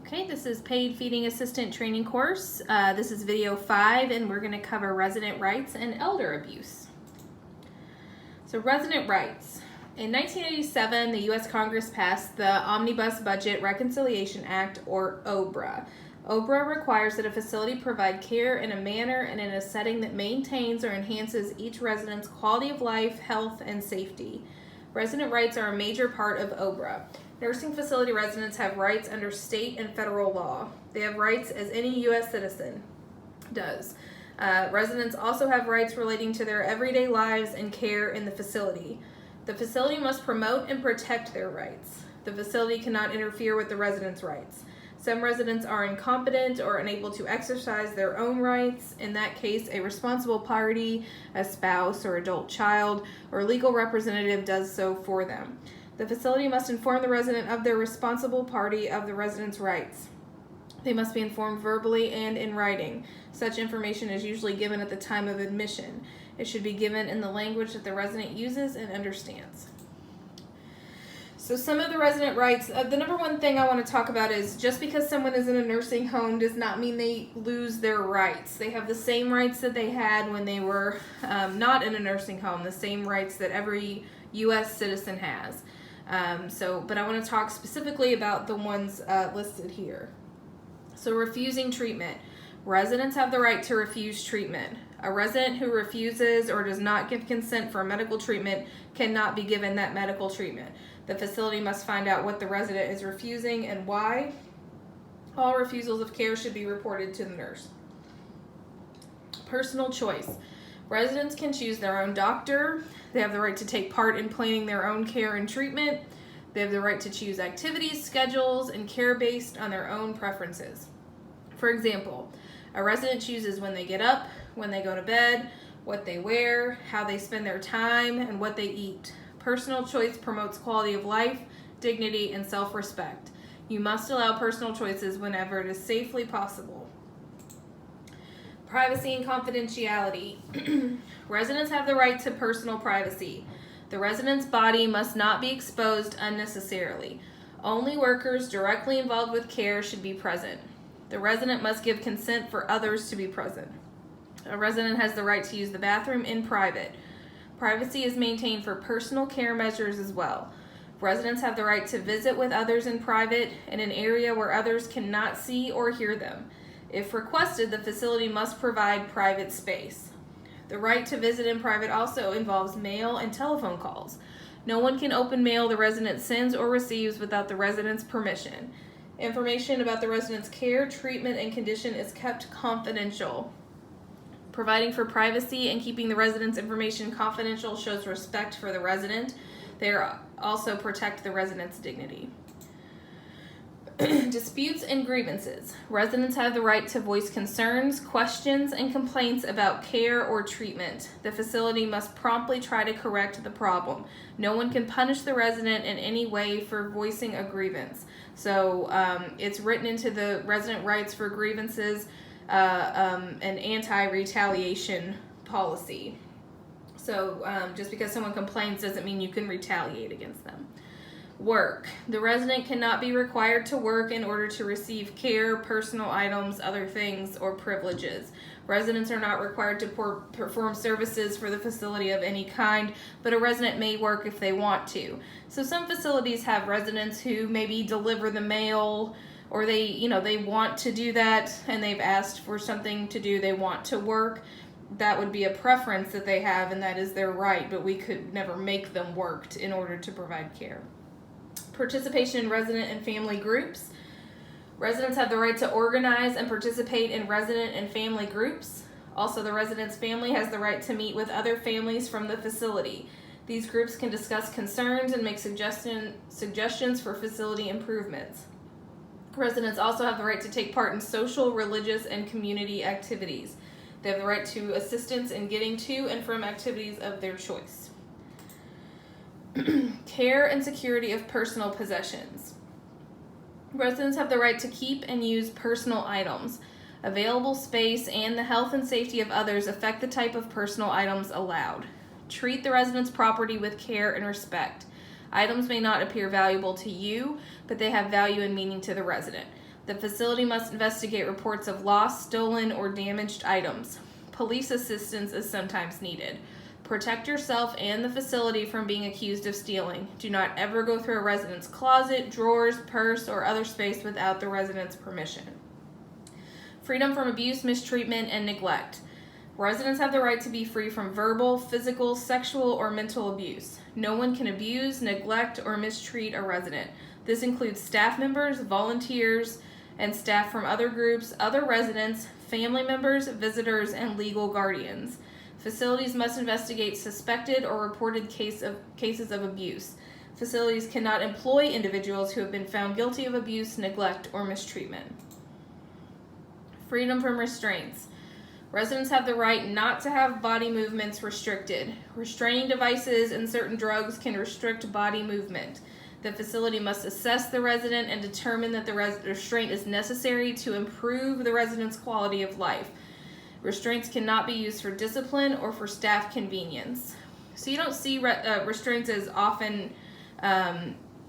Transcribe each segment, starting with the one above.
Okay, this is paid feeding assistant training course. This is video 5, and we're going to cover resident rights and elder abuse. So resident rights. In 1987, the U.S. Congress passed the Omnibus Budget Reconciliation Act, or OBRA. OBRA requires that a facility provide care in a manner and in a setting that maintains or enhances each resident's quality of life, health, and safety. Resident rights are a major part of OBRA. Nursing facility residents have rights under state and federal law. They have rights as any U.S. citizen does. Residents also have rights relating to their everyday lives and care in the facility. The facility must promote and protect their rights. The facility cannot interfere with the residents' rights. Some residents are incompetent or unable to exercise their own rights. In that case, a responsible party, a spouse or adult child, or legal representative does so for them. The facility must inform the resident of their responsible party of the resident's rights. They must be informed verbally and in writing. Such information is usually given at the time of admission. It should be given in the language that the resident uses and understands. So some of the resident rights, the number one thing I want to talk about is just because someone is in a nursing home does not mean they lose their rights. They have the same rights that they had when they were not in a nursing home, the same rights that every U.S. citizen has. But I want to talk specifically about the ones listed here. So refusing treatment. Residents have the right to refuse treatment. A resident who refuses or does not give consent for medical treatment cannot be given that medical treatment. The facility must find out what the resident is refusing and why. All refusals of care should be reported to the nurse. Personal choice. Residents can choose their own doctor. They have the right to take part in planning their own care and treatment. They have the right to choose activities, schedules, and care based on their own preferences. For example, a resident chooses when they get up, when they go to bed, what they wear, how they spend their time, and what they eat. Personal choice promotes quality of life, dignity, and self-respect. You must allow personal choices whenever it is safely possible. Privacy and confidentiality. Residents have the right to personal privacy. The resident's body must not be exposed unnecessarily. Only workers directly involved with care should be present. The resident must give consent for others to be present. A resident has the right to use the bathroom in private. Privacy is maintained for personal care measures as well. Residents have the right to visit with others in private in an area where others cannot see or hear them. If requested, the facility must provide private space. The right to visit in private also involves mail and telephone calls. No one can open mail the resident sends or receives without the resident's permission. Information about the resident's care, treatment, and condition is kept confidential. Providing for privacy and keeping the resident's information confidential shows respect for the resident. They also protect the resident's dignity. Disputes and grievances. Residents have the right to voice concerns, questions, and complaints about care or treatment. The facility must promptly try to correct the problem. No one can punish the resident in any way for voicing a grievance. So it's written into the resident rights for grievances an anti-retaliation policy. So just because someone complains doesn't mean you can retaliate against them. Work. The resident cannot be required to work in order to receive care, personal items, other things, or privileges. Residents are not required to perform services for the facility of any kind, but a resident may work if they want to. So some facilities have residents who maybe deliver the mail, or they want to do that and they've asked for something to do, they want to work. That would be a preference that they have, and that is their right, but we could never make them work in order to provide care. Participation in resident and family groups. Residents have the right to organize and participate in resident and family groups. Also, the resident's family has the right to meet with other families from the facility. These groups can discuss concerns and make suggestions for facility improvements. Residents also have the right to take part in social, religious, and community activities. They have the right to assistance in getting to and from activities of their choice. Care and security of personal possessions. Residents have the right to keep and use personal items. Available space and the health and safety of others affect the type of personal items allowed. Treat the resident's property with care and respect. Items may not appear valuable to you, but they have value and meaning to the resident. The facility must investigate reports of lost, stolen, or damaged items. Police assistance is sometimes needed. Protect yourself and the facility from being accused of stealing. Do not ever go through a resident's closet, drawers, purse, or other space without the resident's permission. Freedom from abuse, mistreatment, and neglect. Residents have the right to be free from verbal, physical, sexual, or mental abuse. No one can abuse, neglect, or mistreat a resident. This includes staff members, volunteers, and staff from other groups, other residents, family members, visitors, and legal guardians. Facilities must investigate suspected or reported cases of abuse. Facilities cannot employ individuals who have been found guilty of abuse, neglect, or mistreatment. Freedom from restraints. Residents have the right not to have body movements restricted. Restraining devices and certain drugs can restrict body movement. The facility must assess the resident and determine that the restraint is necessary to improve the resident's quality of life. Restraints cannot be used for discipline or for staff convenience. So you don't see restraints as often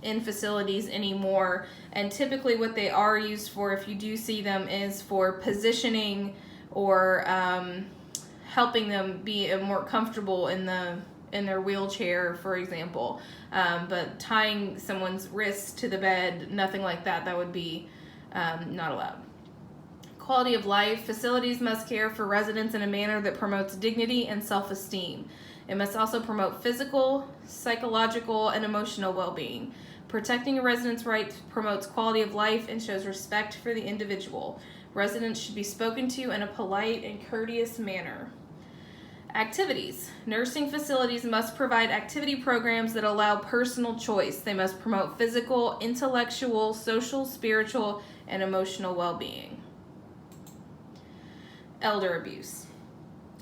in facilities anymore, and typically what they are used for, if you do see them, is for positioning or helping them be more comfortable in their wheelchair, for example. But tying someone's wrists to the bed, nothing like that, that would be not allowed. Quality of life. Facilities must care for residents in a manner that promotes dignity and self-esteem. It must also promote physical, psychological, and emotional well-being. Protecting a resident's rights promotes quality of life and shows respect for the individual. Residents should be spoken to in a polite and courteous manner. Activities. Nursing facilities must provide activity programs that allow personal choice. They must promote physical, intellectual, social, spiritual, and emotional well-being. Elder abuse.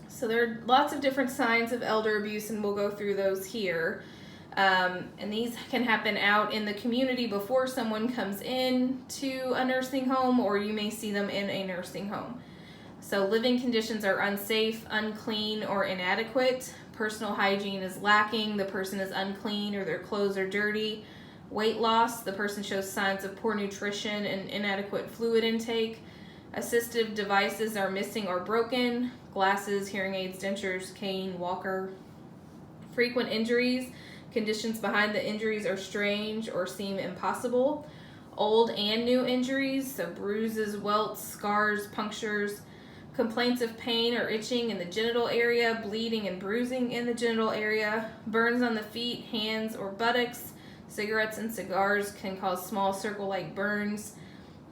So there are lots of different signs of elder abuse, and we'll go through those here. And these can happen out in the community before someone comes in to a nursing home, or you may see them in a nursing home. So living conditions are unsafe, unclean, or inadequate. Personal hygiene is lacking. The person is unclean or their clothes are dirty. Weight loss. The person shows signs of poor nutrition and inadequate fluid intake. Assistive devices are missing or broken. Glasses, hearing aids, dentures, cane, walker. Frequent injuries. Conditions behind the injuries are strange or seem impossible. Old and new injuries, so bruises, welts, scars, punctures. Complaints of pain or itching in the genital area, bleeding and bruising in the genital area. Burns on the feet, hands, or buttocks. Cigarettes and cigars can cause small circle-like burns.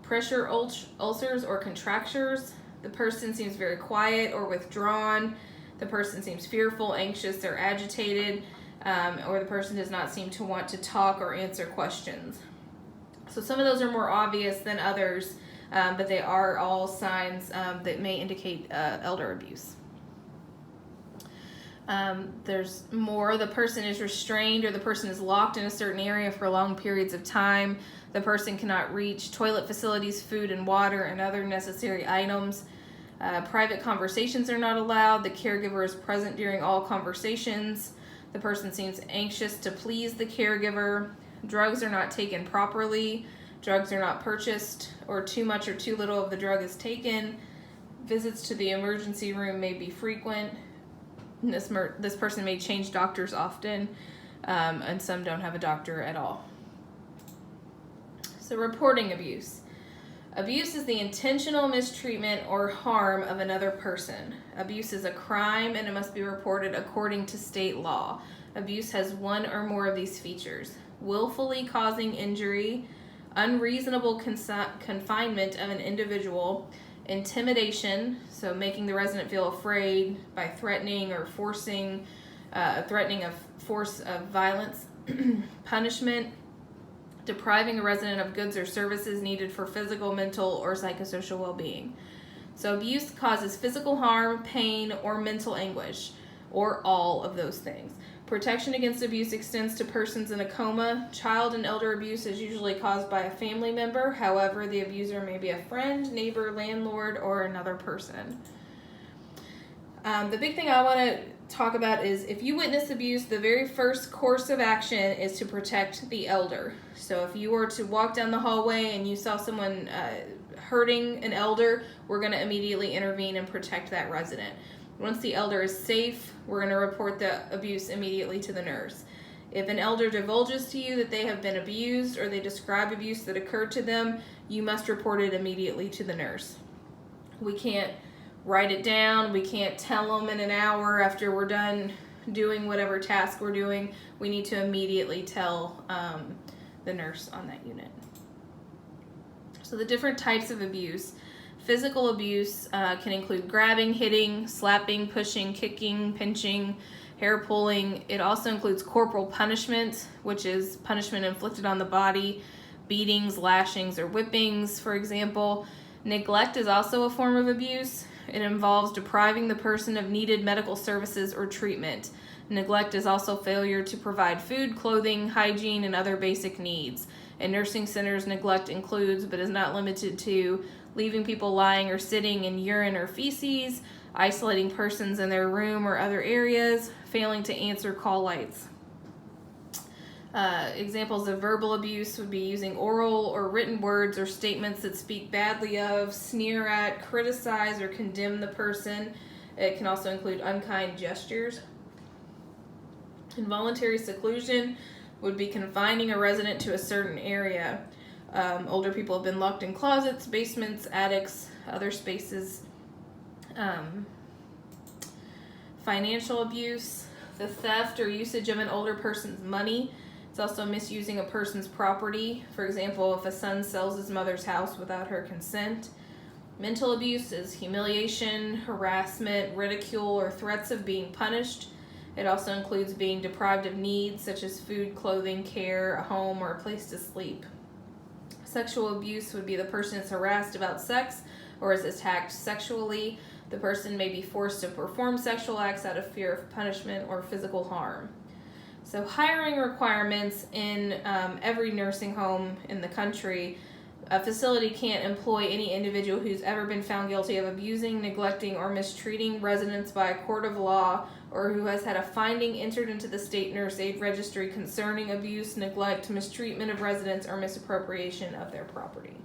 Pressure ulcers or contractures. The person seems very quiet or withdrawn. The person seems fearful, anxious, or agitated. Or the person does not seem to want to talk or answer questions. So some of those are more obvious than others, but they are all signs that may indicate elder abuse. There's more. The person is restrained, or the person is locked in a certain area for long periods of time. The person cannot reach toilet facilities, food and water, and other necessary items. Private conversations are not allowed. The caregiver is present during all conversations. The person seems anxious to please the caregiver. Drugs are not taken properly. Drugs are not purchased, or too much or too little of the drug is taken. Visits to the emergency room may be frequent. This person may change doctors often, and some don't have a doctor at all. So reporting abuse. Abuse is the intentional mistreatment or harm of another person. Abuse is a crime, and it must be reported according to state law. Abuse has one or more of these features: willfully causing injury, unreasonable confinement of an individual, intimidation, so making the resident feel afraid by threatening or forcing, threatening of force of violence, punishment, depriving a resident of goods or services needed for physical, mental, or psychosocial well-being. So abuse causes physical harm, pain, or mental anguish, or all of those things. Protection against abuse extends to persons in a coma. Child and elder abuse is usually caused by a family member. However, the abuser may be a friend, neighbor, landlord, or another person. The big thing I want to talk about is if you witness abuse, the very first course of action is to protect the elder. So if you were to walk down the hallway and you saw someone hurting an elder, we're going to immediately intervene and protect that resident. Once the elder is safe, we're going to report the abuse immediately to the nurse. If an elder divulges to you that they have been abused or they describe abuse that occurred to them, you must report it immediately to the nurse. We can't write it down. We can't tell them in an hour after we're done doing whatever task we're doing. We need to immediately tell the nurse on that unit. So the different types of abuse. Physical abuse can include grabbing, hitting, slapping, pushing, kicking, pinching, hair pulling. It also includes corporal punishment, which is punishment inflicted on the body, beatings, lashings, or whippings, for example. Neglect is also a form of abuse. It involves depriving the person of needed medical services or treatment. Neglect is also failure to provide food, clothing, hygiene, and other basic needs. In nursing centers, neglect includes, but is not limited to, leaving people lying or sitting in urine or feces, isolating persons in their room or other areas, failing to answer call lights. Examples of verbal abuse would be using oral or written words or statements that speak badly of, sneer at, criticize, or condemn the person. It can also include unkind gestures. Involuntary seclusion would be confining a resident to a certain area. Older people have been locked in closets, basements, attics, other spaces. Financial abuse, the theft or usage of an older person's money. It's also misusing a person's property. For example, if a son sells his mother's house without her consent. Mental abuse is humiliation, harassment, ridicule, or threats of being punished. It also includes being deprived of needs such as food, clothing, care, a home, or a place to sleep. Sexual abuse would be the person is harassed about sex or is attacked sexually. The person may be forced to perform sexual acts out of fear of punishment or physical harm. So hiring requirements in every nursing home in the country. A facility can't employ any individual who's ever been found guilty of abusing, neglecting, or mistreating residents by a court of law, or who has had a finding entered into the state nurse aid registry concerning abuse, neglect, mistreatment of residents, or misappropriation of their property.